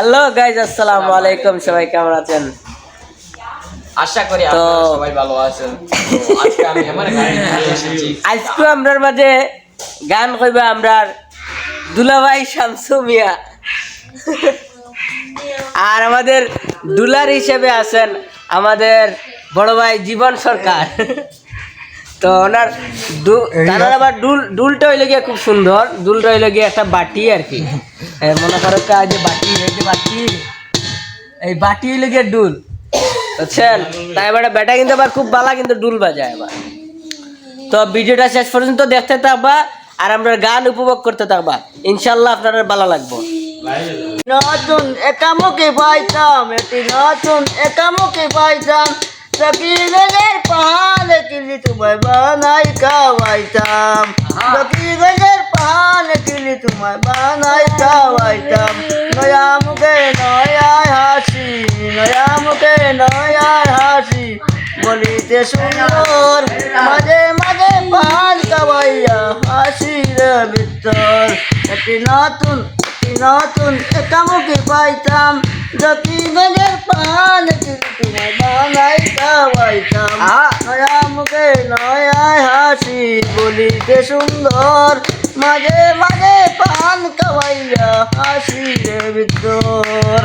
Hello guys, আসসালামু আলাইকুম। সবাই কেমন আছেন? আশা করি আপনারা সবাই ভালো আছেন। তো আজকে আমি আমার গাড়ি নিয়ে এসেছি। আজকে আমরার মাঝে গান কইবা আমরার দুলাভাই শামসু মিয়া, আর আমাদের দুলার হিসেবে আছেন আমাদের বড় ভাই জীবন সরকার। তো ওনার তার আবার ডুলটা হইলে গিয়ে খুব সুন্দর। ডুলটা হইলে গিয়ে একটা বাটি আর কি, মনে করো যে বাটি, এই যে বাটি, এই বাটি হইলে গিয়ে ডুল, বুঝছেন? তাই এবার ব্যাটা কিন্তু আবার খুব বালা কিন্তু ডুল বাজায় আবার। তো ভিডিওটা শেষ পর্যন্ত দেখতে থাকবা আর আমরা গান উপভোগ করতে থাকবা, ইনশাল্লাহ আপনাদের ভালো লাগবে। নতুন একামুখী পাইতাম, এটি নতুন একামুখী পাইতাম, সকিগঞ্জের পাহাড়ে কিলি তোমায় বানাই খাওয়াইতাম, সকিগঞ্জের পাহাড়ে কিলি তোমায় বানাই খাওয়াইতাম। নয়া মুখে নয়ায় হাসি, নয়া মুখে নয়ায় হাসি, বলিতে সুন্দর, মাঝে মাঝে পান খাওয়াইয়া হাসির ভিতর। একটি নতুন একামুখী পাইতাম, সকিগঞ্জের পাহাড়ে কিলি তোমায় বানাই খাওয়াইতাম। নয়া মুখে নয়ায় হাসি, বলিতে সুন্দর, মাঝে মাঝে পান খাওয়াইয়া হাসির ভিতর।